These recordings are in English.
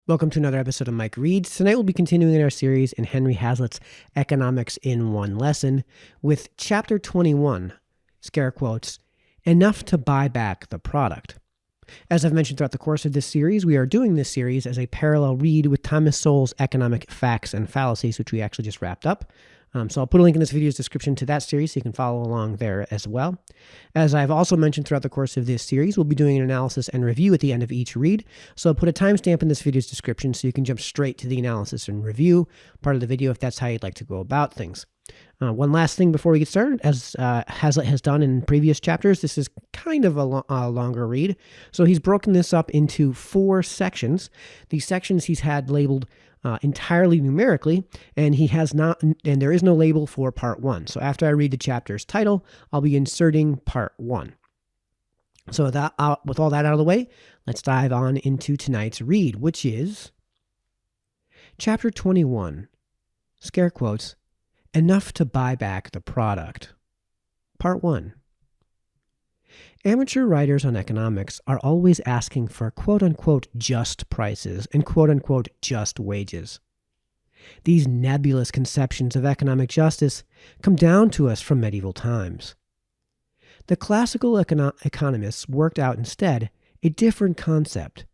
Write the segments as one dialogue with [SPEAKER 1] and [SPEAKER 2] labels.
[SPEAKER 1] Welcome to another episode of Mike Reads. Tonight we'll be continuing in our series in Henry Hazlitt's Economics in One Lesson with Chapter 21, scare quotes, enough to buy back the product. As I've mentioned throughout the course of this series, we are doing this series as a parallel read with Thomas Sowell's Economic Facts and Fallacies, which we actually just wrapped up. So I'll put a link in this video's description to that series so you can follow along there as well. As I've also mentioned throughout the course of this series, we'll be doing an analysis and review at the end of each read. So I'll put a timestamp in this video's description so you can jump straight to the analysis and review part of the video if that's how you'd like to go about things. One last thing before we get started, as Hazlitt has done in previous chapters, this is kind of a longer read. So he's broken this up into 4 sections. These sections he's had labeled entirely numerically, and there is no label for part 1. So after I read the chapter's title, I'll be inserting part 1. So with all that out of the way, let's dive on into tonight's read, which is Chapter 21, scare quotes, enough to buy back the product. Part 1. Amateur writers on economics are always asking for quote-unquote just prices and quote-unquote just wages. These nebulous conceptions of economic justice come down to us from medieval times. The classical economists worked out instead a different concept,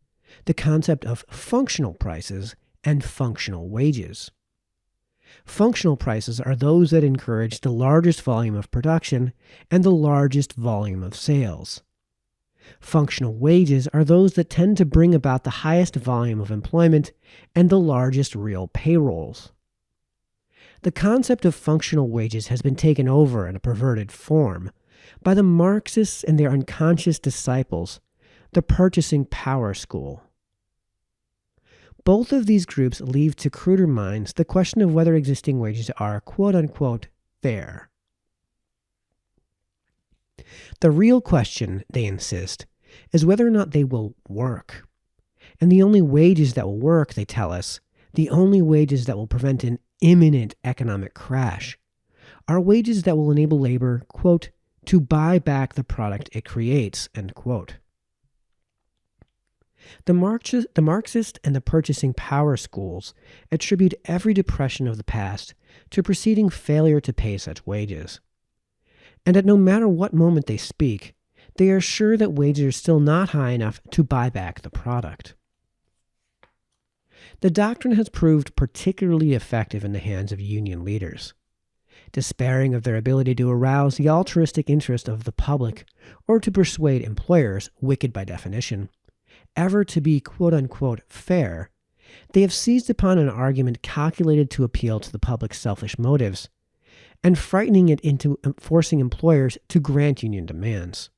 [SPEAKER 1] the concept of functional prices and functional wages. Functional prices are those that encourage the largest volume of production and the largest volume of sales. Functional wages are those that tend to bring about the highest volume of employment and the largest real payrolls. The concept of functional wages has been taken over in a perverted form by the Marxists and their unconscious disciples, the purchasing power school. Both of these groups leave to cruder minds the question of whether existing wages are quote-unquote fair. The real question, they insist, is whether or not they will work. And the only wages that will work, they tell us, the only wages that will prevent an imminent economic crash, are wages that will enable labor, quote, to buy back the product it creates, end quote. The Marxist and the purchasing power schools attribute every depression of the past to preceding failure to pay such wages. And at no matter what moment they speak, they are sure that wages are still not high enough to buy back the product. The doctrine has proved particularly effective in the hands of union leaders. Despairing of their ability to arouse the altruistic interest of the public or to persuade employers, wicked by definition, ever to be quote-unquote fair, they have seized upon an argument calculated to appeal to the public's selfish motives, and frightening it into forcing employers to grant union demands.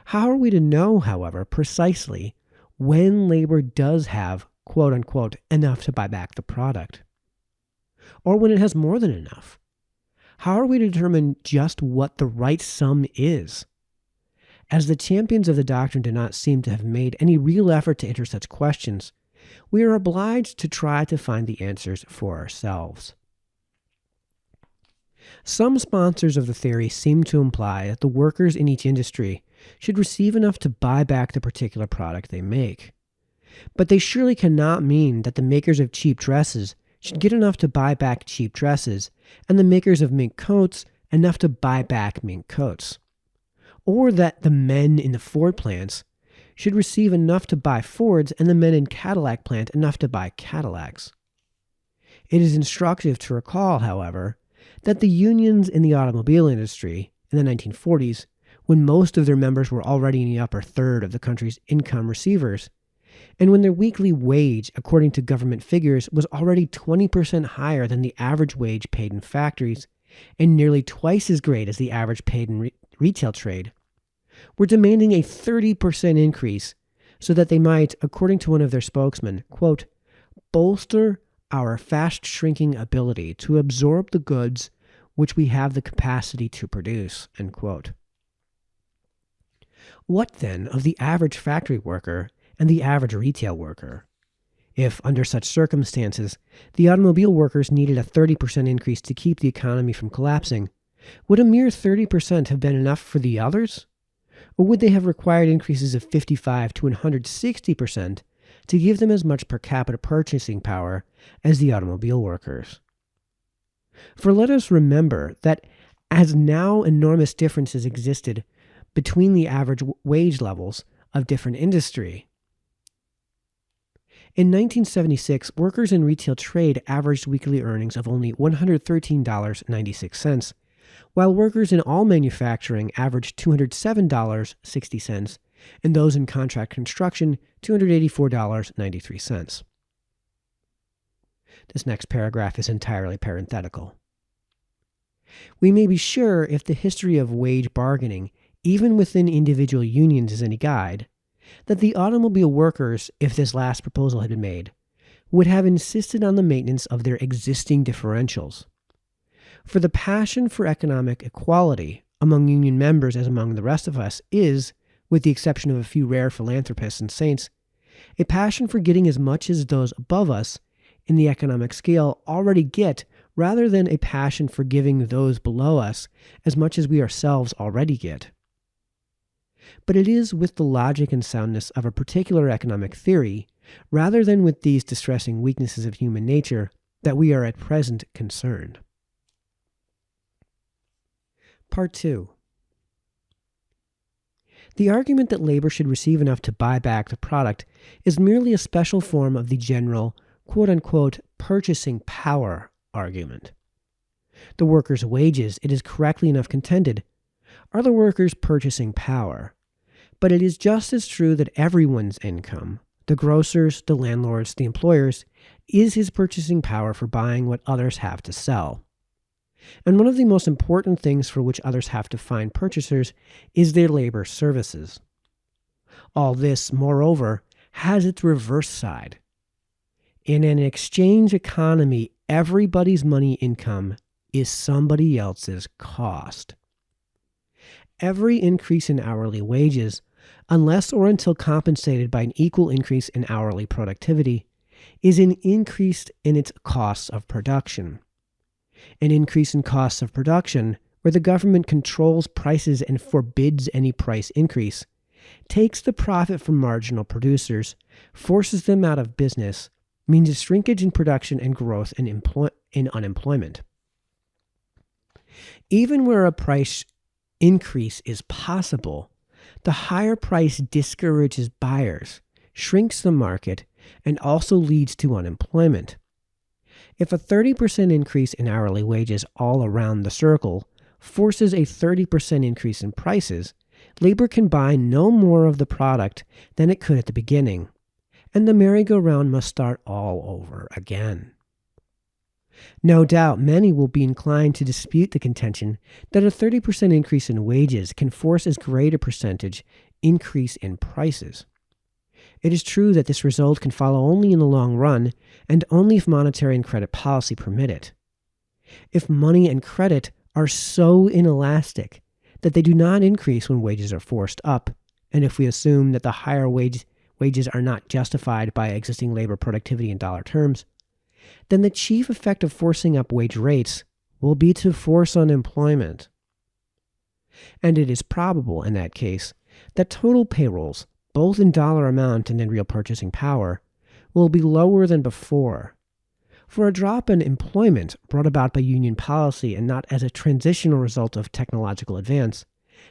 [SPEAKER 1] How are we to know, however, precisely when labor does have quote-unquote enough to buy back the product? Or when it has more than enough? How are we to determine just what the right sum is? As the champions of the doctrine do not seem to have made any real effort to answer such questions, we are obliged to try to find the answers for ourselves. Some sponsors of the theory seem to imply that the workers in each industry should receive enough to buy back the particular product they make. But they surely cannot mean that the makers of cheap dresses should get enough to buy back cheap dresses, and the makers of mink coats enough to buy back mink coats. Or that the men in the Ford plants should receive enough to buy Fords and the men in Cadillac plant enough to buy Cadillacs. It is instructive to recall, however, that the unions in the automobile industry in the 1940s, when most of their members were already in the upper third of the country's income receivers, and when their weekly wage, according to government figures, was already 20% higher than the average wage paid in factories, and nearly twice as great as the average paid in retail trade, were demanding a 30% increase so that they might, according to one of their spokesmen, quote, bolster our fast-shrinking ability to absorb the goods which we have the capacity to produce, end quote. What then of the average factory worker and the average retail worker? If, under such circumstances, the automobile workers needed a 30% increase to keep the economy from collapsing, would a mere 30% have been enough for the others? Or would they have required increases of 55 to 160% to give them as much per capita purchasing power as the automobile workers. For let us remember that as now enormous differences existed between the average wage levels of different industry. In 1976, workers in retail trade averaged weekly earnings of only $113.96, while workers in all manufacturing averaged $207.60, and those in contract construction, $284.93. This next paragraph is entirely parenthetical. We may be sure, if the history of wage bargaining, even within individual unions, is any guide, that the automobile workers, if this last proposal had been made, would have insisted on the maintenance of their existing differentials. For the passion for economic equality among union members, as among the rest of us, is, with the exception of a few rare philanthropists and saints, a passion for getting as much as those above us in the economic scale already get, rather than a passion for giving those below us as much as we ourselves already get. But it is with the logic and soundness of a particular economic theory, rather than with these distressing weaknesses of human nature, that we are at present concerned. Part 2. The argument that labor should receive enough to buy back the product is merely a special form of the general, quote-unquote, purchasing power argument. The workers' wages, it is correctly enough contended, are the workers' purchasing power. But it is just as true that everyone's income, the grocers, the landlords, the employers, is his purchasing power for buying what others have to sell. And one of the most important things for which others have to find purchasers is their labor services. All this, moreover, has its reverse side. In an exchange economy, everybody's money income is somebody else's cost. Every increase in hourly wages, unless or until compensated by an equal increase in hourly productivity, is an increase in its costs of production. An increase in costs of production, where the government controls prices and forbids any price increase, takes the profit from marginal producers, forces them out of business, means a shrinkage in production and growth in unemployment. Even where a price increase is possible, the higher price discourages buyers, shrinks the market, and also leads to unemployment. If a 30% increase in hourly wages all around the circle forces a 30% increase in prices, labor can buy no more of the product than it could at the beginning, and the merry-go-round must start all over again. No doubt many will be inclined to dispute the contention that a 30% increase in wages can force as great a percentage increase in prices. It is true that this result can follow only in the long run, and only if monetary and credit policy permit it. If money and credit are so inelastic that they do not increase when wages are forced up, and if we assume that the higher wages are not justified by existing labor productivity in dollar terms, then the chief effect of forcing up wage rates will be to force unemployment. And it is probable, in that case, that total payrolls, both in dollar amount and in real purchasing power, will be lower than before. For a drop in employment brought about by union policy and not as a transitional result of technological advance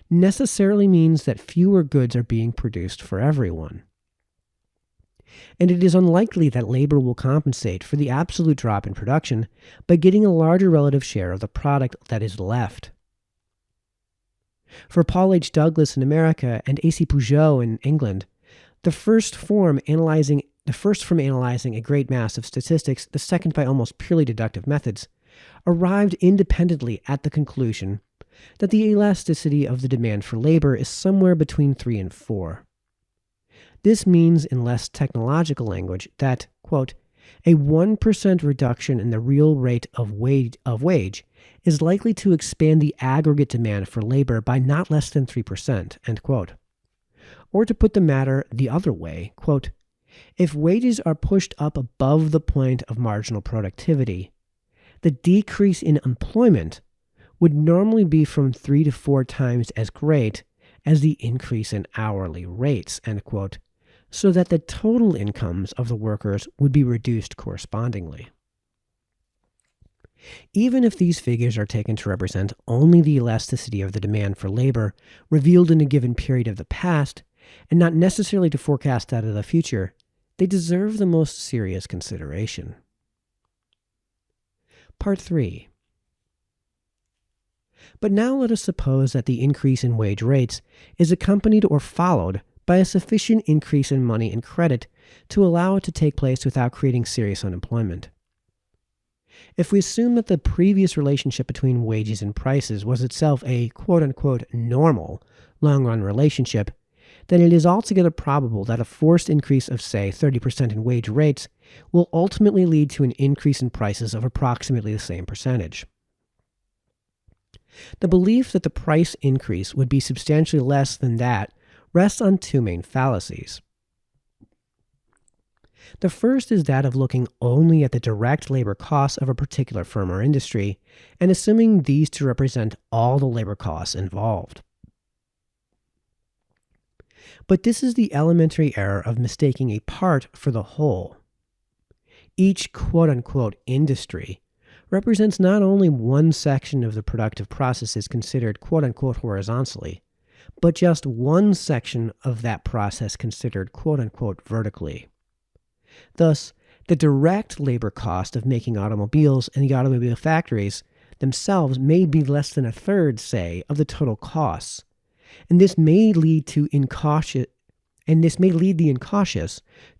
[SPEAKER 1] necessarily means that fewer goods are being produced for everyone. And it is unlikely that labor will compensate for the absolute drop in production by getting a larger relative share of the product that is left. For Paul H. Douglas in America and A.C. Peugeot in England, the first from analyzing a great mass of statistics, the second by almost purely deductive methods, arrived independently at the conclusion that the elasticity of the demand for labor is somewhere between 3 and 4. This means, in less technological language, that, quote, a 1% reduction in the real rate of wage is likely to expand the aggregate demand for labor by not less than 3%, end quote. Or to put the matter the other way, quote, if wages are pushed up above the point of marginal productivity, the decrease in employment would normally be from 3 to 4 times as great as the increase in hourly rates, end quote, so that the total incomes of the workers would be reduced correspondingly. Even if these figures are taken to represent only the elasticity of the demand for labor revealed in a given period of the past, and not necessarily to forecast that of the future, they deserve the most serious consideration. Part 3. But now let us suppose that the increase in wage rates is accompanied or followed by a sufficient increase in money and credit to allow it to take place without creating serious unemployment. If we assume that the previous relationship between wages and prices was itself a quote-unquote normal long-run relationship, then it is altogether probable that a forced increase of, say, 30% in wage rates will ultimately lead to an increase in prices of approximately the same percentage. The belief that the price increase would be substantially less than that rests on two main fallacies. The first is that of looking only at the direct labor costs of a particular firm or industry, and assuming these to represent all the labor costs involved. But this is the elementary error of mistaking a part for the whole. Each quote-unquote industry represents not only one section of the productive processes considered quote-unquote horizontally, but just one section of that process considered quote-unquote vertically. Thus, the direct labor cost of making automobiles in the automobile factories themselves may be less than a third, say, of the total costs, and this may lead the incautious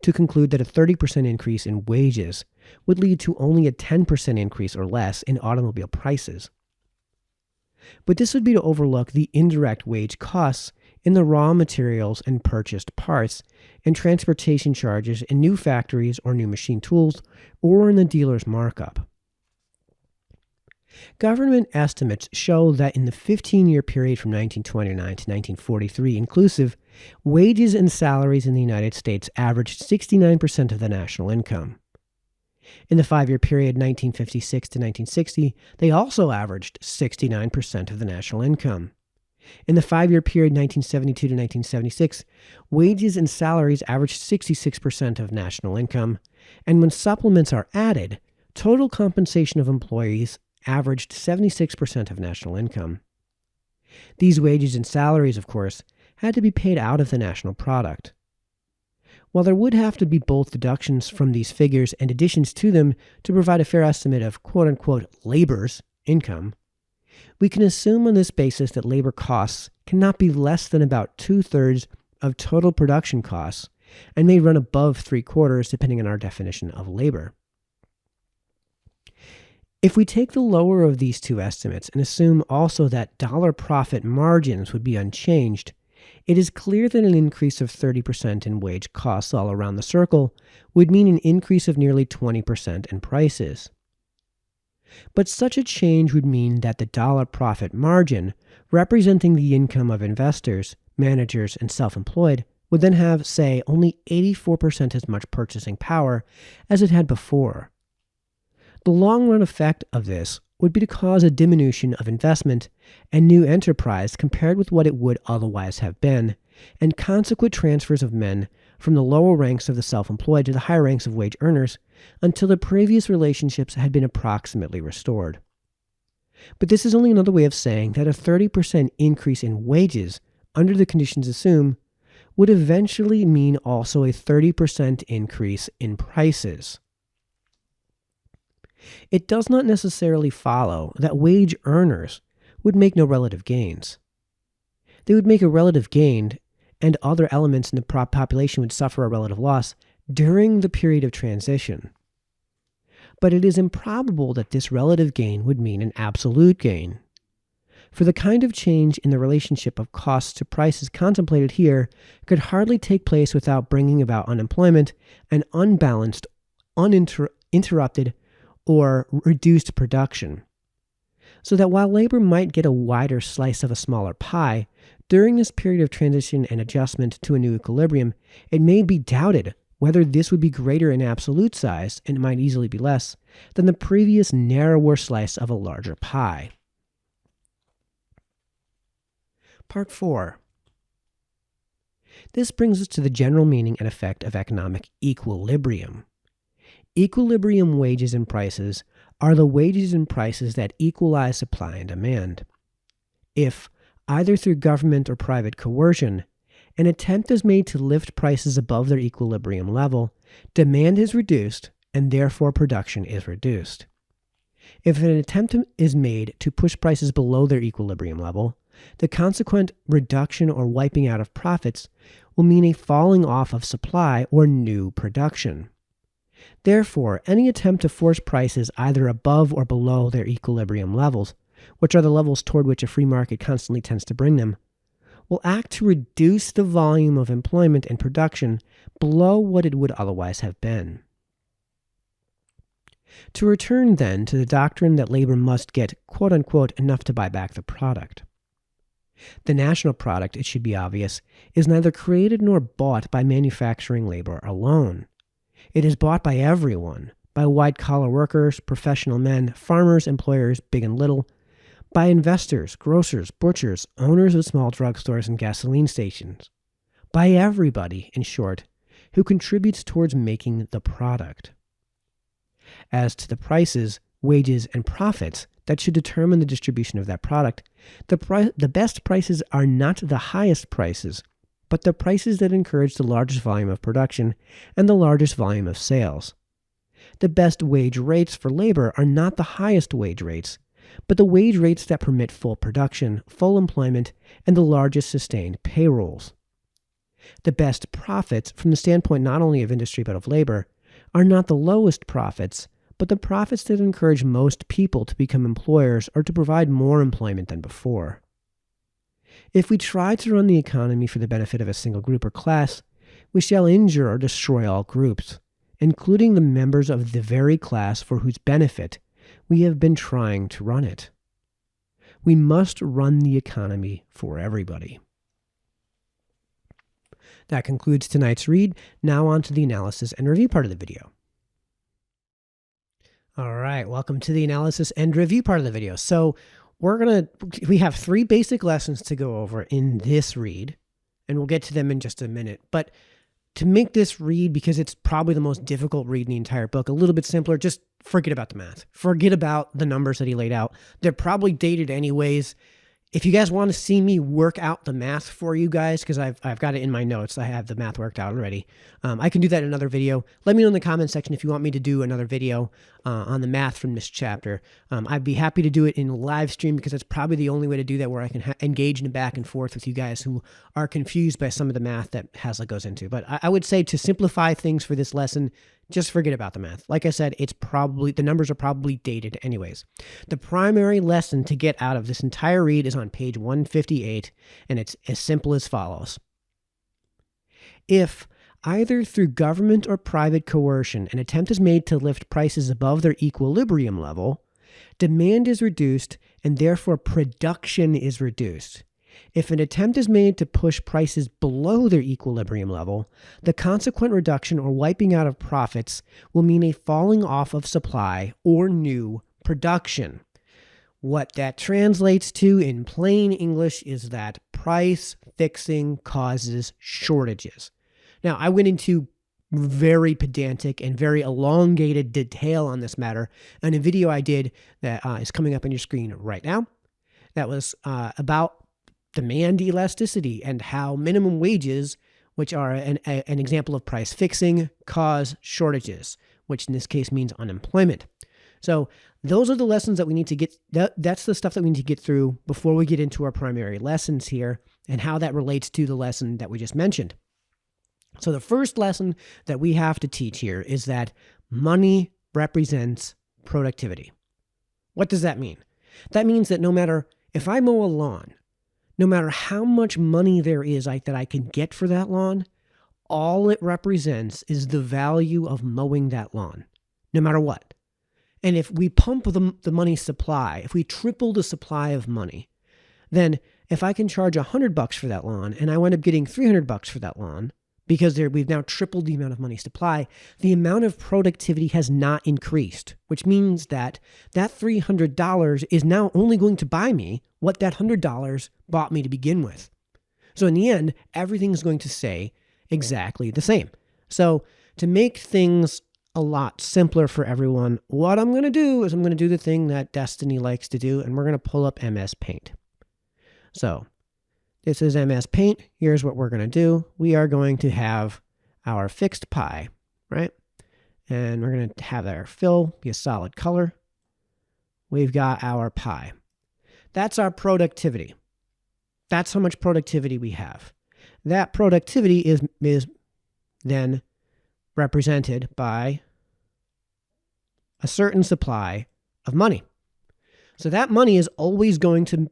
[SPEAKER 1] to conclude that a 30% increase in wages would lead to only a 10% increase or less in automobile prices. But this would be to overlook the indirect wage costs in the raw materials and purchased parts, and transportation charges in new factories or new machine tools, or in the dealer's markup. Government estimates show that in the 15-year period from 1929 to 1943 inclusive, wages and salaries in the United States averaged 69% of the national income. In the 5-year period 1956 to 1960, they also averaged 69% of the national income. In the 5-year period 1972 to 1976, wages and salaries averaged 66% of national income, and when supplements are added, total compensation of employees averaged 76% of national income. These wages and salaries, of course, had to be paid out of the national product. While there would have to be both deductions from these figures and additions to them to provide a fair estimate of quote-unquote labor's income, we can assume on this basis that labor costs cannot be less than about 2/3 of total production costs and may run above 3/4 depending on our definition of labor. If we take the lower of these two estimates and assume also that dollar profit margins would be unchanged, it is clear that an increase of 30% in wage costs all around the circle would mean an increase of nearly 20% in prices. But such a change would mean that the dollar profit margin, representing the income of investors, managers, and self-employed, would then have, say, only 84% as much purchasing power as it had before. The long-run effect of this would be to cause a diminution of investment and new enterprise compared with what it would otherwise have been, and consequent transfers of men from the lower ranks of the self-employed to the higher ranks of wage earners until the previous relationships had been approximately restored. But this is only another way of saying that a 30% increase in wages, under the conditions assumed, would eventually mean also a 30% increase in prices. It does not necessarily follow that wage earners would make no relative gains. They would make a relative gain, and other elements in the population would suffer a relative loss during the period of transition. But it is improbable that this relative gain would mean an absolute gain. For the kind of change in the relationship of costs to prices contemplated here could hardly take place without bringing about unemployment and unbalanced, uninterrupted, or reduced production. So that while labor might get a wider slice of a smaller pie, during this period of transition and adjustment to a new equilibrium, it may be doubted whether this would be greater in absolute size, and it might easily be less, than the previous narrower slice of a larger pie. Part 4. This brings us to the general meaning and effect of economic equilibrium. Equilibrium wages and prices are the wages and prices that equalize supply and demand. If, either through government or private coercion, an attempt is made to lift prices above their equilibrium level, demand is reduced and therefore production is reduced. If an attempt is made to push prices below their equilibrium level, the consequent reduction or wiping out of profits will mean a falling off of supply or new production. Therefore, any attempt to force prices either above or below their equilibrium levels, which are the levels toward which a free market constantly tends to bring them, will act to reduce the volume of employment and production below what it would otherwise have been. To return then to the doctrine that labor must get quote-unquote enough to buy back the product. The national product, it should be obvious, is neither created nor bought by manufacturing labor alone. It is bought by everyone, by white-collar workers, professional men, farmers, employers, big and little, by investors, grocers, butchers, owners of small drugstores and gasoline stations, by everybody, in short, who contributes towards making the product. As to the prices, wages, and profits that should determine the distribution of that product, the best prices are not the highest prices, but the prices that encourage the largest volume of production and the largest volume of sales. The best wage rates for labor are not the highest wage rates, but the wage rates that permit full production, full employment, and the largest sustained payrolls. The best profits, from the standpoint not only of industry but of labor, are not the lowest profits, but the profits that encourage most people to become employers or to provide more employment than before. If we try to run the economy for the benefit of a single group or class, we shall injure or destroy all groups, including the members of the very class for whose benefit we have been trying to run it. We must run the economy for everybody. That concludes tonight's read. Now on to the analysis and review part of the video. All right, welcome to the analysis and review part of the video. So we have 3 basic lessons to go over in this read, and we'll get to them in just a minute. But to make this read, because it's probably the most difficult read in the entire book, a little bit simpler, just forget about the math. Forget about the numbers that he laid out. They're probably dated anyways. If you guys want to see me work out the math for you guys, because I've got it in my notes, I have the math worked out already. I can do that in another video. Let me know in the comment section if you want me to do another video on the math from this chapter. I'd be happy to do it in live stream because that's probably the only way to do that, where I can engage in a back and forth with you guys who are confused by some of the math that Hazlitt goes into. But I would say, to simplify things for this lesson, just forget about the math. Like I said, the numbers are probably dated anyways. The primary lesson to get out of this entire read is on page 158, and it's as simple as follows. If, either through government or private coercion, an attempt is made to lift prices above their equilibrium level, demand is reduced and therefore production is reduced. If an attempt is made to push prices below their equilibrium level, the consequent reduction or wiping out of profits will mean a falling off of supply or new production. What that translates to in plain English is that price fixing causes shortages. Now, I went into very pedantic and very elongated detail on this matter in a video I did that is coming up on your screen right now. That was about demand elasticity and how minimum wages, which are an example of price fixing, cause shortages, which in this case means unemployment. So those are the lessons that we need to get. That's the stuff that we need to get through before we get into our primary lessons here and how that relates to the lesson that we just mentioned. So the first lesson that we have to teach here is that money represents productivity. What does that mean? That means that no matter if I mow a lawn, no matter how much money there is that I can get for that lawn, all it represents is the value of mowing that lawn, no matter what. And if we pump the money supply, if we triple the supply of money, then if I can charge $100 for that lawn and I wind up getting $300 for that lawn, because we've now tripled the amount of money supply, the amount of productivity has not increased, which means that $300 is now only going to buy me what that $100 bought me to begin with. So in the end, everything's going to stay exactly the same. So to make things a lot simpler for everyone, what I'm going to do is I'm going to do the thing that Destiny likes to do, and we're going to pull up MS Paint. So this is MS Paint. Here's what we're going to do. We are going to have our fixed pie, right? And we're going to have our fill be a solid color. We've got our pie. That's our productivity. That's how much productivity we have. That productivity is then represented by a certain supply of money. So that money is always going to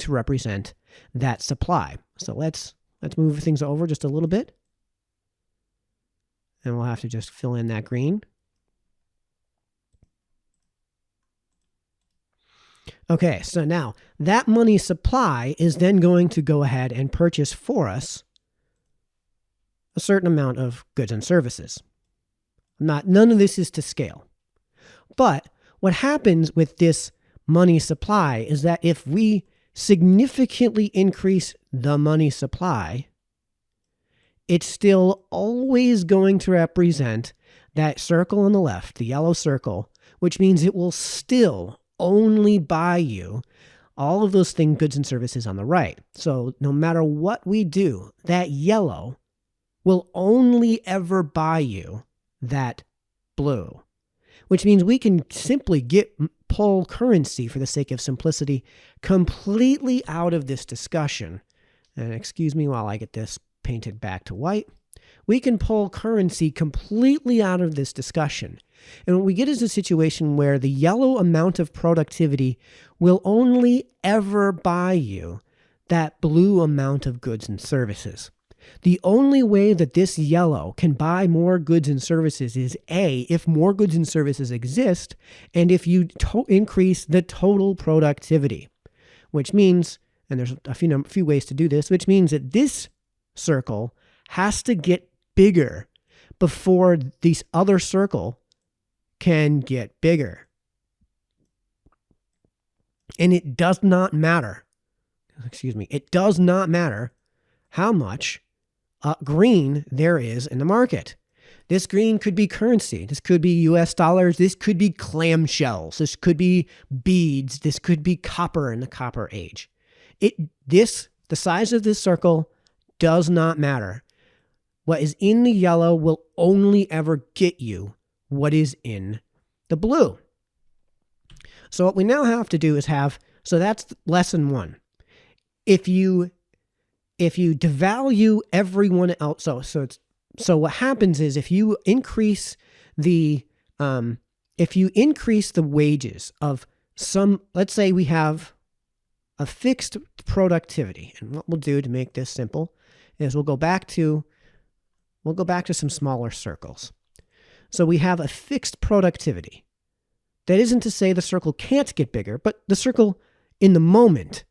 [SPEAKER 1] represent that supply. So let's move things over just a little bit. And we'll have to just fill in that green. Okay, so now that money supply is then going to go ahead and purchase for us a certain amount of goods and services. None of this is to scale. But what happens with this money supply is that if we significantly increase the money supply, it's still always going to represent that circle on the left, the yellow circle, which means it will still only buy you all of those things, goods and services on the right. So no matter what we do, that yellow will only ever buy you that blue, which means we can simply pull currency, for the sake of simplicity, completely out of this discussion. And excuse me while I get this painted back to white. We can pull currency completely out of this discussion. And what we get is a situation where the yellow amount of productivity will only ever buy you that blue amount of goods and services. The only way that this yellow can buy more goods and services is A, if more goods and services exist, and if you increase the total productivity, which means, and there's a few ways to do this, which means that this circle has to get bigger before this other circle can get bigger. And it does not matter, it does not matter how much green there is in the market. This green could be currency. This could be US dollars. This could be clamshells. This could be beads. This could be copper in the copper age. The size of this circle does not matter. What is in the yellow will only ever get you what is in the blue. So what we now have to do is so that's lesson one. If you devalue everyone else, so what happens is if you increase the wages of some, let's say we have a fixed productivity, and what we'll do to make this simple is we'll go back to some smaller circles. So we have a fixed productivity. That isn't to say the circle can't get bigger, but the circle in the moment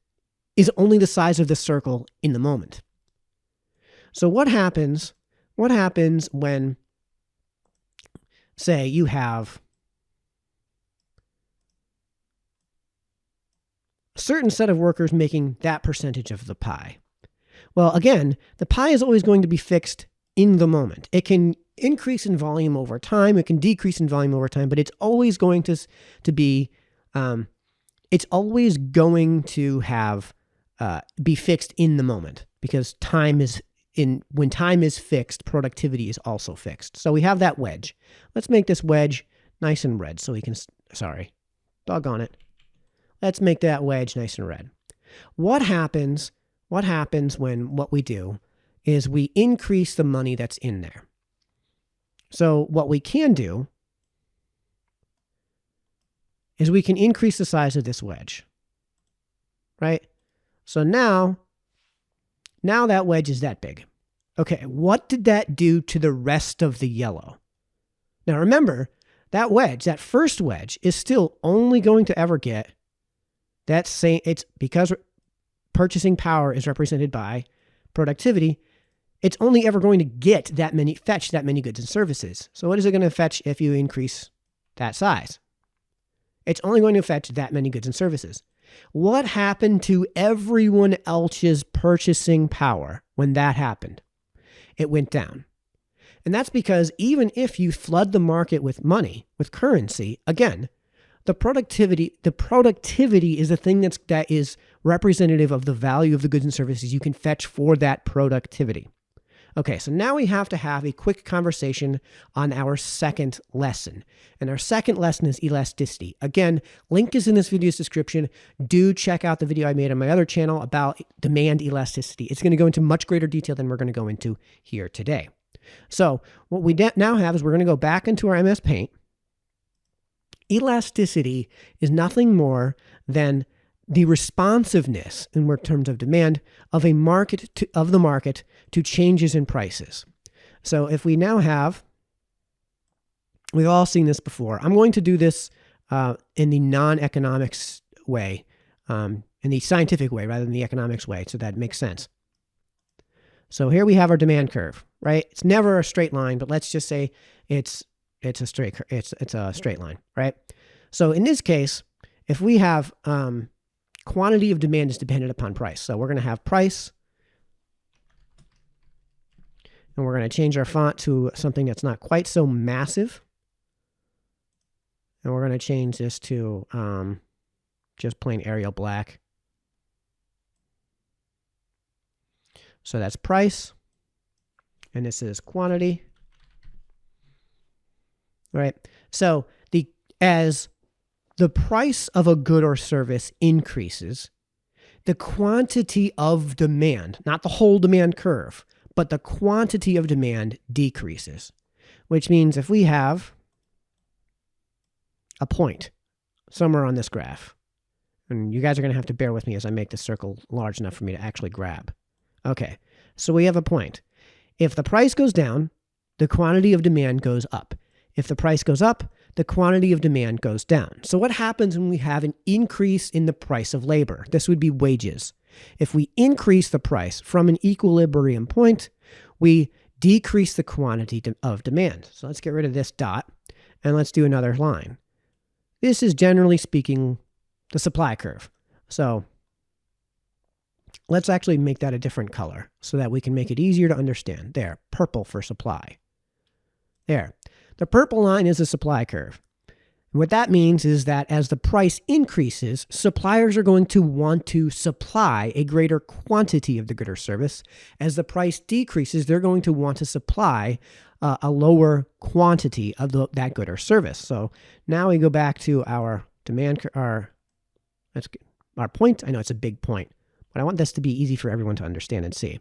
[SPEAKER 1] is only the size of the circle in the moment. So what happens when, say, you have a certain set of workers making that percentage of the pie? Well, again, the pie is always going to be fixed in the moment. It can increase in volume over time. It can decrease in volume over time, but it's always going to be, it's always going to have, be fixed in the moment, because when time is fixed, productivity is also fixed. So we have that wedge. Let's make this wedge nice and red so we can, doggone it. Let's make that wedge nice and red. What happens when what we do is we increase the money that's in there? So what we can do is we can increase the size of this wedge, right? So now that wedge is that big. Okay, what did that do to the rest of the yellow? Now remember, that first wedge is still only going to ever get that same, it's because purchasing power is represented by productivity, it's only ever going to fetch that many goods and services. So what is it going to fetch if you increase that size? It's only going to fetch that many goods and services. What happened to everyone else's purchasing power when that happened? It went down. And that's because even if you flood the market with money, with currency, again, the productivity is the thing that is representative of the value of the goods and services you can fetch for that productivity. Okay, so now we have to have a quick conversation on our second lesson. And our second lesson is elasticity. Again, link is in this video's description. Do check out the video I made on my other channel about demand elasticity. It's going to go into much greater detail than we're going to go into here today. So what we now have is we're going to go back into our MS Paint. Elasticity is nothing more than the responsiveness in terms of demand of the market to changes in prices. So if we now have, we've all seen this before. I'm going to do this in the non-economics way, in the scientific way rather than the economics way, so that makes sense. So here we have our demand curve, right? It's never a straight line, but let's just say it's a straight line, right? So in this case, if we have quantity of demand is dependent upon price. So we're going to have price, and we're going to change our font to something that's not quite so massive. And we're going to change this to just plain Arial black. So that's price, and this is quantity. Right? So as the price of a good or service increases, the quantity of demand, not the whole demand curve, but the quantity of demand decreases, which means if we have a point somewhere on this graph, and you guys are going to have to bear with me as I make this circle large enough for me to actually grab. Okay, so we have a point. If the price goes down, the quantity of demand goes up. If the price goes up, the quantity of demand goes down. So what happens when we have an increase in the price of labor? This would be wages. If we increase the price from an equilibrium point, we decrease the quantity of demand. So let's get rid of this dot, and let's do another line. This is generally speaking the supply curve. So let's actually make that a different color so that we can make it easier to understand. There, purple for supply. There. The purple line is the supply curve. And what that means is that as the price increases, suppliers are going to want to supply a greater quantity of the good or service. As the price decreases, they're going to want to supply a lower quantity of that good or service. So now we go back to our demand, our point. I know it's a big point, but I want this to be easy for everyone to understand and see.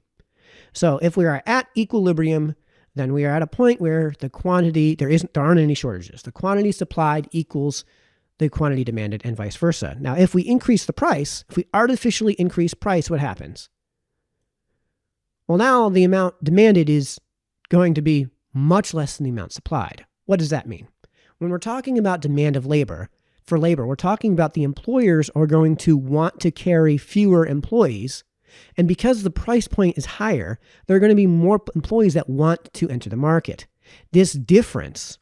[SPEAKER 1] So if we are at equilibrium, then we are at a point where the quantity, there aren't any shortages. The quantity supplied equals the quantity demanded and vice versa. Now, if we increase the price, if we artificially increase price, what happens? Well, now the amount demanded is going to be much less than the amount supplied. What does that mean? When we're talking about demand of labor, we're talking about the employers are going to want to carry fewer employees. And because the price point is higher, there are going to be more employees that want to enter the market. This difference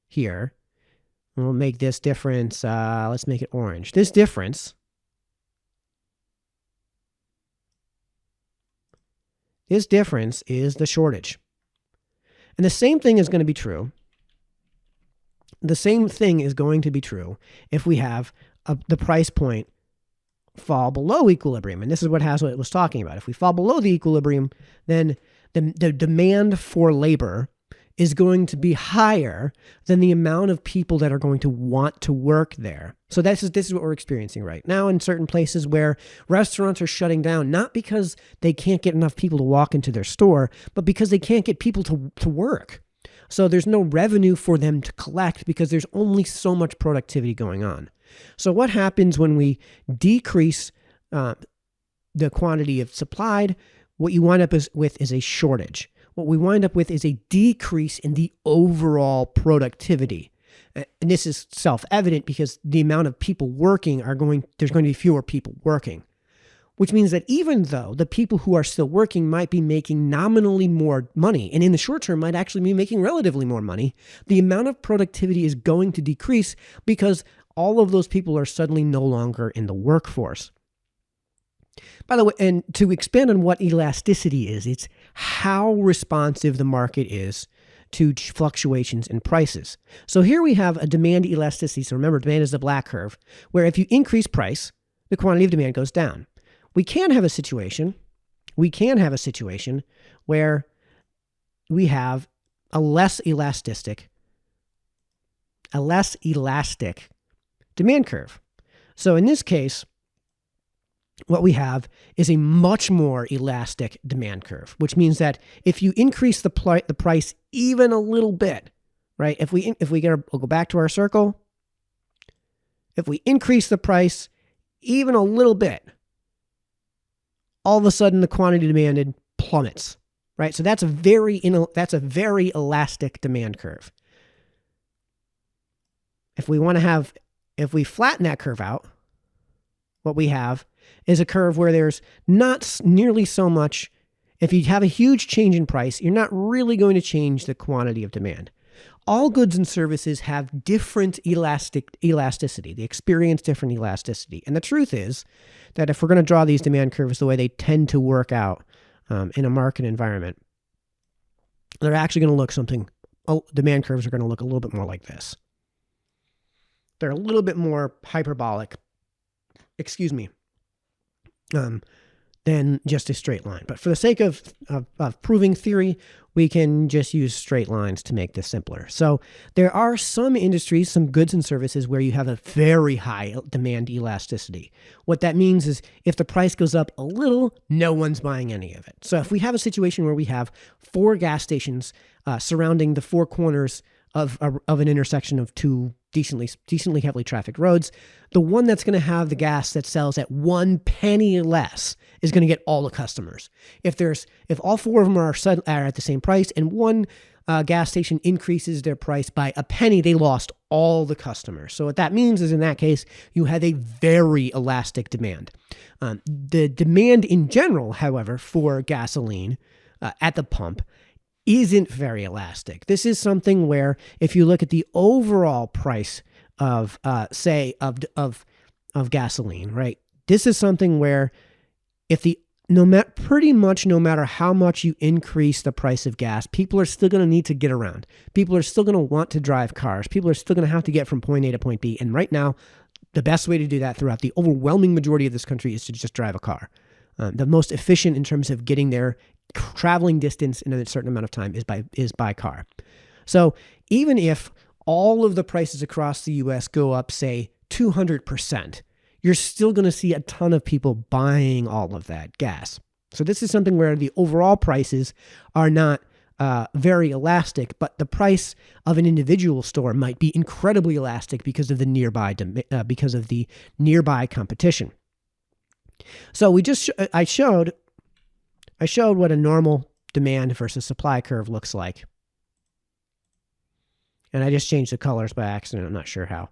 [SPEAKER 1] here, we'll make this difference, let's make it orange. This difference is the shortage. And the same thing is going to be true. The same thing is going to be true if we have the price point fall below equilibrium. And this is what Hazlitt was talking about. If we fall below the equilibrium, then the demand for labor is going to be higher than the amount of people that are going to want to work there. So this is what we're experiencing right now in certain places where restaurants are shutting down, not because they can't get enough people to walk into their store, but because they can't get people to work. So there's no revenue for them to collect because there's only so much productivity going on. So what happens when we decrease the quantity of supplied? What you wind up with is a shortage. What we wind up with is a decrease in the overall productivity. And this is self-evident because the amount of people working there's going to be fewer people working. which means that even though the people who are still working might be making nominally more money, and in the short term might actually be making relatively more money, the amount of productivity is going to decrease because all of those people are suddenly no longer in the workforce. By the way, and to expand on what elasticity is, it's how responsive the market is to fluctuations in prices. So here we have a demand elasticity. So remember, demand is the black curve, where if you increase price, the quantity of demand goes down. We can have a situation where we have a less elastic demand curve. So in this case, what we have is a much more elastic demand curve, which means that if you increase the price even a little bit, right? We'll go back to our circle. If we increase the price even a little bit, all of a sudden the quantity demanded plummets, right? So that's a very elastic demand curve. If we flatten that curve out, what we have is a curve where there's not nearly so much. If you have a huge change in price, you're not really going to change the quantity of demand. All goods and services have different elasticity. They experience different elasticity. And the truth is that if we're going to draw these demand curves the way they tend to work out in a market environment, they're actually going to look demand curves are going to look a little bit more like this. They're a little bit more hyperbolic, than just a straight line. But for the sake of proving theory, we can just use straight lines to make this simpler. So there are some industries, some goods and services where you have a very high demand elasticity. What that means is if the price goes up a little, no one's buying any of it. So if we have a situation where we have 4 gas stations surrounding the 4 corners of an intersection of 2 decently heavily trafficked roads, the one that's going to have the gas that sells at 1 penny less is going to get all the customers. If all 4 of them are at the same price and one gas station increases their price by a penny, they lost all the customers. So what that means is in that case, you have a very elastic demand. The demand in general, however, for gasoline at the pump isn't very elastic. This is something where if you look at the overall price of gasoline, right? This is something where no matter how much you increase the price of gas, people are still going to need to get around. People are still going to want to drive cars. People are still going to have to get from point A to point B. And right now, the best way to do that throughout the overwhelming majority of this country is to just drive a car. The most efficient in terms of getting there, traveling distance in a certain amount of time is by car. So even if all of the prices across the U.S. go up, say, 200%, you're still going to see a ton of people buying all of that gas. So this is something where the overall prices are not very elastic, but the price of an individual store might be incredibly elastic because of the nearby competition. So I showed what a normal demand versus supply curve looks like. And I just changed the colors by accident. I'm not sure how.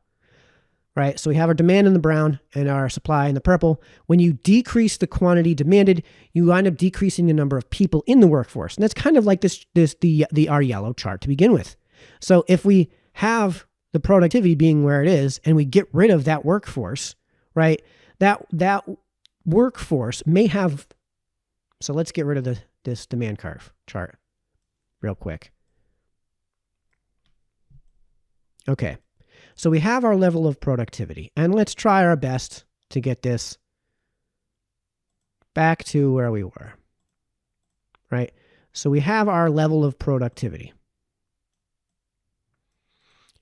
[SPEAKER 1] Right? So we have our demand in the brown and our supply in the purple. When you decrease the quantity demanded, you wind up decreasing the number of people in the workforce. And that's kind of like our yellow chart to begin with. So if we have the productivity being where it is and we get rid of that workforce, right? That workforce may have. So let's get rid of this demand curve chart real quick. Okay. So we have our level of productivity, and let's try our best to get this back to where we were, right? So we have our level of productivity,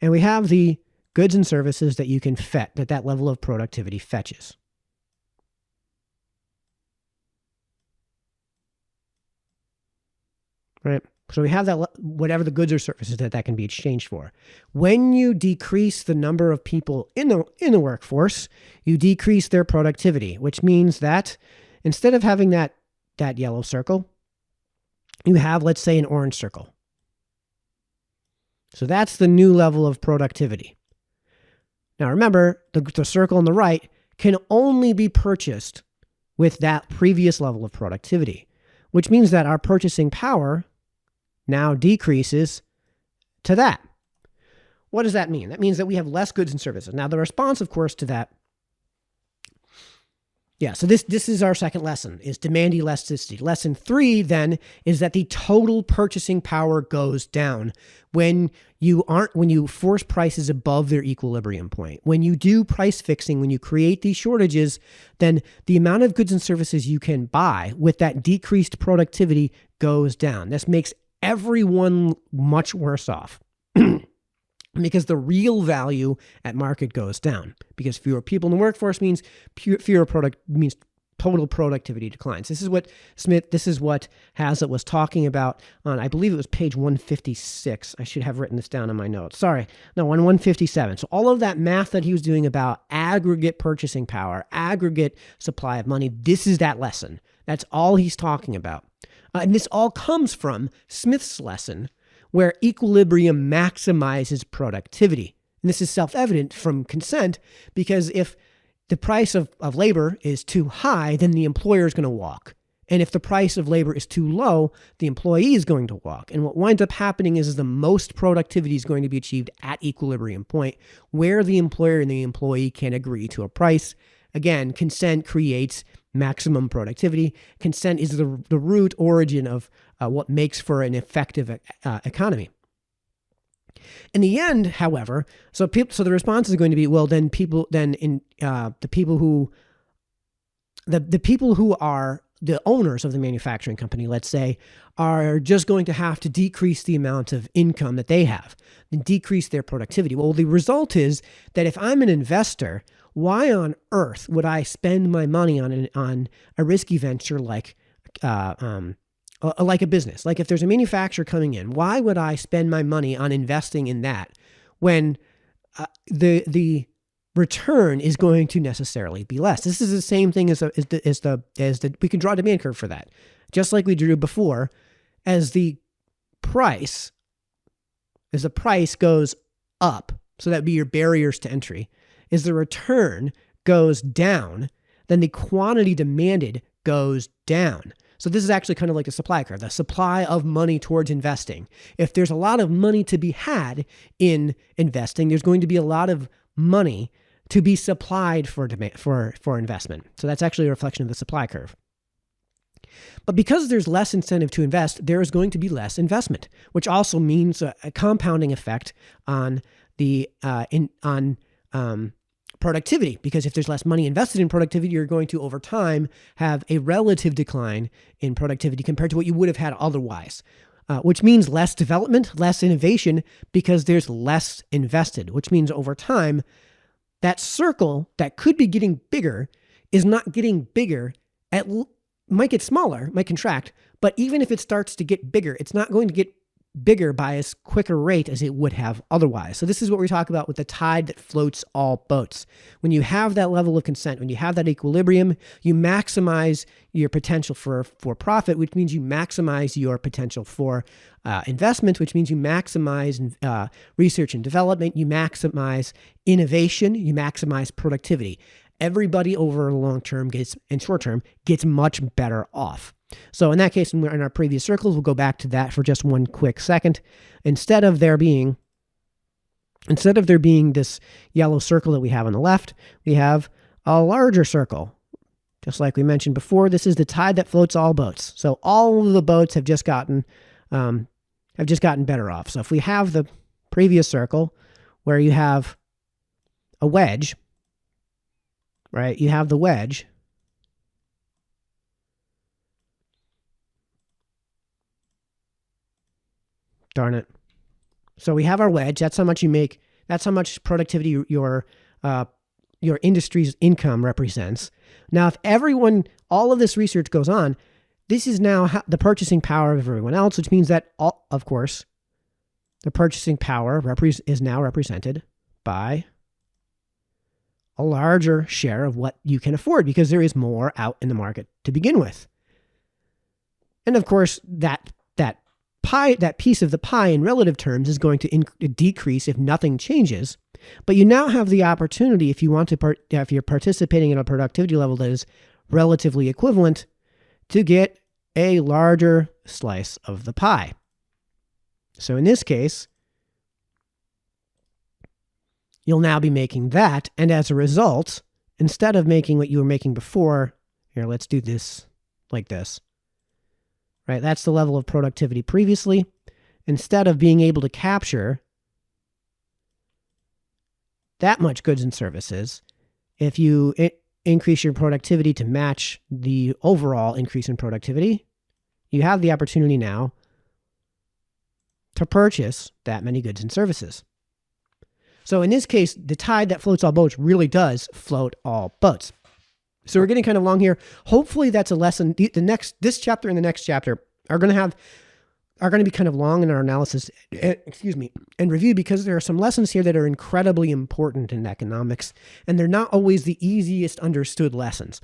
[SPEAKER 1] and we have the goods and services that you can that level of productivity fetches. Right? So we have that, whatever the goods or services that can be exchanged for. When you decrease the number of people in the workforce, you decrease their productivity, which means that instead of having that yellow circle, you have, let's say, an orange circle. So that's the new level of productivity. Now remember, the circle on the right can only be purchased with that previous level of productivity, which means that our purchasing power now decreases to that. What does that mean? That means that we have less goods and services. Now, the response, of course, to that, so this is our second lesson, is demand elasticity. Lesson 3, then, is that the total purchasing power goes down when you force prices above their equilibrium point. When you do price fixing, when you create these shortages, then the amount of goods and services you can buy with that decreased productivity goes down. This makes everyone much worse off. Because the real value at market goes down, because fewer people in the workforce means means total productivity declines. This is what Hazlitt was talking about on, I believe it was page 156. I should have written this down in my notes. On 157. So all of that math that he was doing about aggregate purchasing power, aggregate supply of money, this is that lesson. That's all he's talking about. And this all comes from Smith's lesson, where equilibrium maximizes productivity. And this is self-evident from consent, because if the price of labor is too high, then the employer is going to walk. And if the price of labor is too low, the employee is going to walk. And what winds up happening is the most productivity is going to be achieved at equilibrium point, where the employer and the employee can agree to a price. Again, consent creates maximum productivity. Consent is the root origin of what makes for an effective economy. In the end, however, so the response is going to be, well, then the people who are the owners of the manufacturing company, let's say, are just going to have to decrease the amount of income that they have and decrease their productivity. Well, the result is that if I'm an investor, why on earth would I spend my money on a risky venture like a business? Like if there's a manufacturer coming in, why would I spend my money on investing in that when the return is going to necessarily be less? This is the same thing as we can draw a demand curve for that, just like we drew before. As the price goes up, so that would be your barriers to entry. As the return goes down, then the quantity demanded goes down. So this is actually kind of like a supply curve, the supply of money towards investing. If there's a lot of money to be had in investing, there's going to be a lot of money to be supplied for demand, for investment. So that's actually a reflection of the supply curve. But because there's less incentive to invest, there is going to be less investment, which also means a compounding effect on the productivity. Because if there's less money invested in productivity, you're going to, over time, have a relative decline in productivity compared to what you would have had otherwise. Which means less development, less innovation, because there's less invested, which means over time, that circle that could be getting bigger is not getting bigger, might get smaller, might contract, but even if it starts to get bigger, it's not going to get bigger by as quicker rate as it would have otherwise. So this is what we talk about with the tide that floats all boats. When you have that level of consent, when you have that equilibrium, you maximize your potential for profit, which means you maximize your potential for investment, which means you maximize research and development, you maximize innovation, you maximize productivity. Everybody over the long term short term gets much better off. So in that case, in our previous circles, we'll go back to that for just one quick second. Instead of there being this yellow circle that we have on the left, we have a larger circle. Just like we mentioned before, this is the tide that floats all boats. So all of the boats have just gotten better off. So if we have the previous circle where you have a wedge, right? You have the wedge. Darn it. So we have our wedge. That's how much you make. That's how much productivity your industry's income represents. Now, if all of this research goes on, this is now the purchasing power of everyone else, which means that, of course, the purchasing power is now represented by a larger share of what you can afford, because there is more out in the market to begin with. And of course, that piece of the pie in relative terms is going to decrease if nothing changes. But you now have the opportunity, if you're participating at a productivity level that is relatively equivalent to get a larger slice of the pie. So in this case, you'll now be making that, and as a result, instead of making what you were making before, here, let's do this like this, right? That's the level of productivity previously. Instead of being able to capture that much goods and services, if you increase your productivity to match the overall increase in productivity, you have the opportunity now to purchase that many goods and services. So in this case, the tide that floats all boats really does float all boats. So we're getting kind of long here. Hopefully that's a lesson. This chapter and the next chapter are going to be kind of long in our analysis, and review, because there are some lessons here that are incredibly important in economics, and they're not always the easiest understood lessons.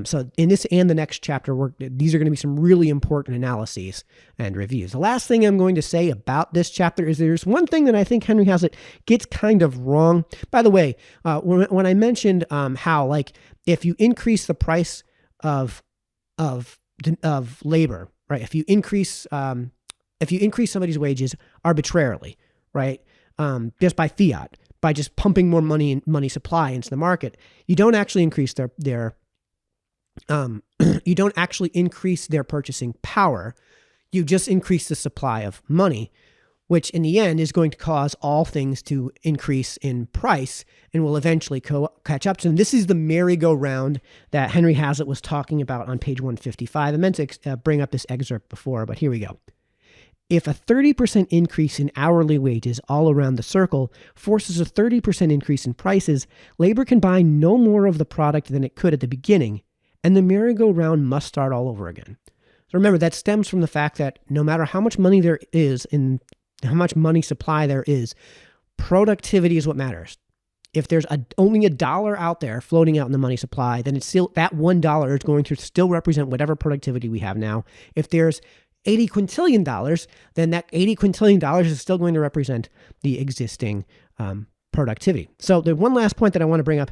[SPEAKER 1] So in this and the next chapter, these are going to be some really important analyses and reviews. The last thing I'm going to say about this chapter is there's one thing that I think Henry Hazlitt gets kind of wrong. By the way, when I mentioned how, like, if you increase the price of labor, right? If you increase somebody's wages arbitrarily, right? Just by fiat, by just pumping more money supply into the market, you don't actually increase their purchasing power. You just increase the supply of money, which in the end is going to cause all things to increase in price and will eventually catch up to them. This is the merry-go-round that Henry Hazlitt was talking about on page 155. I meant to bring up this excerpt before, but here we go. If a 30% increase in hourly wages all around the circle forces a 30% increase in prices, labor can buy no more of the product than it could at the beginning, and the merry-go-round must start all over again. So remember, that stems from the fact that no matter how much money there is and how much money supply there is, productivity is what matters. If there's only $1 out there floating out in the money supply, then it's still that $1 is going to still represent whatever productivity we have now. If there's $80 quintillion, then that $80 quintillion is still going to represent the existing productivity. So the one last point that I want to bring up,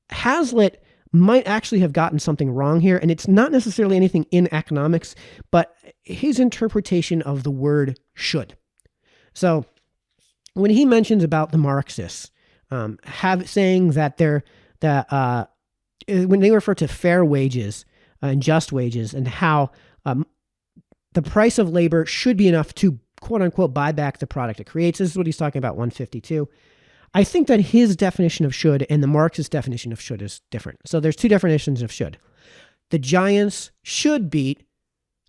[SPEAKER 1] Hazlitt might actually have gotten something wrong here, and it's not necessarily anything in economics, but his interpretation of the word should. So when he mentions about the Marxists saying that when they refer to fair wages and just wages, and how the price of labor should be enough to, quote unquote, buy back the product it creates. This is what he's talking about, 152. I think that his definition of should and the Marxist definition of should is different. So there's two definitions of should. The Giants should beat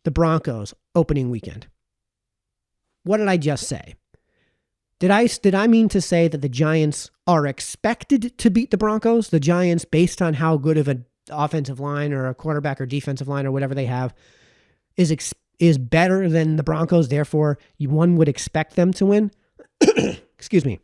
[SPEAKER 1] the Broncos opening weekend. What did I just say? Did I mean to say that the Giants are expected to beat the Broncos? The Giants, based on how good of an offensive line or a quarterback or defensive line or whatever they have, is better than the Broncos, therefore one would expect them to win? Excuse me.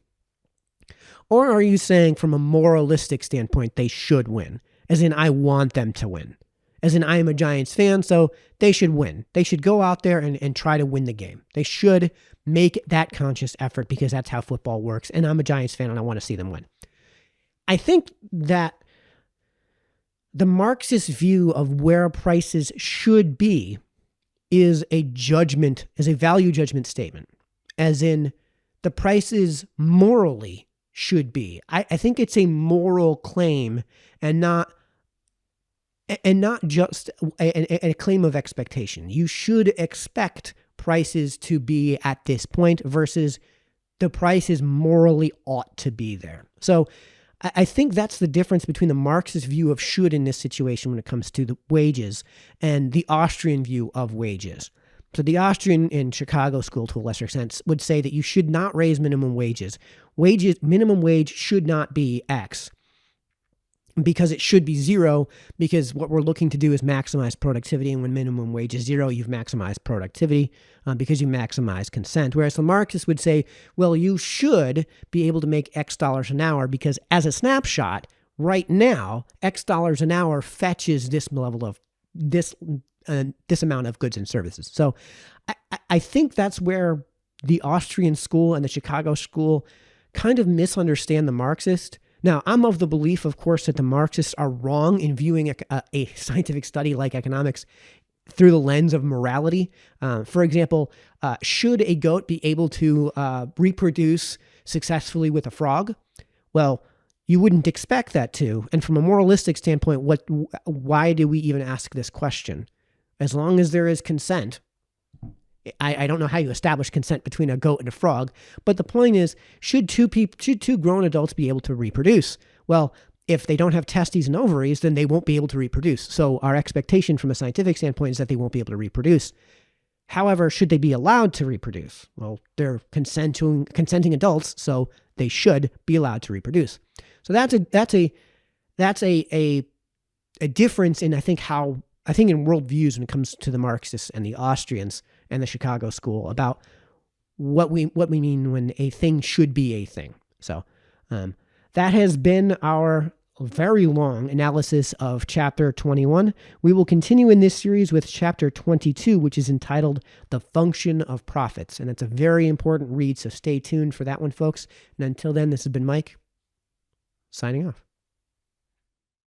[SPEAKER 1] Or are you saying from a moralistic standpoint they should win? As in, I want them to win. As in, I am a Giants fan, so they should win. They should go out there and try to win the game. They should make that conscious effort because that's how football works, and I'm a Giants fan and I want to see them win. I think that the Marxist view of where prices should be is a value judgment statement, as in the prices morally should be. I think it's a moral claim and not just a claim of expectation. You should expect prices to be at this point versus the prices morally ought to be there. So I think that's the difference between the Marxist view of should in this situation when it comes to the wages and the Austrian view of wages. So the Austrian and Chicago school, to a lesser extent, would say that you should not raise minimum wages. Minimum wage should not be X because it should be zero, because what we're looking to do is maximize productivity. And when minimum wage is zero, you've maximized productivity because you maximize consent. Whereas the Marxists would say, well, you should be able to make X dollars an hour because as a snapshot, right now, X dollars an hour fetches this level of this amount of goods and services. So I think that's where the Austrian school and the Chicago school kind of misunderstand the Marxist. Now, I'm of the belief, of course, that the Marxists are wrong in viewing a scientific study like economics through the lens of morality. For example, should a goat be able to reproduce successfully with a frog? Well, you wouldn't expect that to. And from a moralistic standpoint, why do we even ask this question? As long as there is consent, I don't know how you establish consent between a goat and a frog, but the point is, should two grown adults be able to reproduce? Well, if they don't have testes and ovaries, then they won't be able to reproduce. So our expectation from a scientific standpoint is that they won't be able to reproduce. However, should they be allowed to reproduce? Well, they're consenting adults, so they should be allowed to reproduce. So that's a difference in, I think in worldviews when it comes to the Marxists and the Austrians and the Chicago School about what we mean when a thing should be a thing. So that has been our very long analysis of Chapter 21. We will continue in this series with Chapter 22, which is entitled The Function of Profits. And it's a very important read, so stay tuned for that one, folks. And until then, this has been Mike, signing off.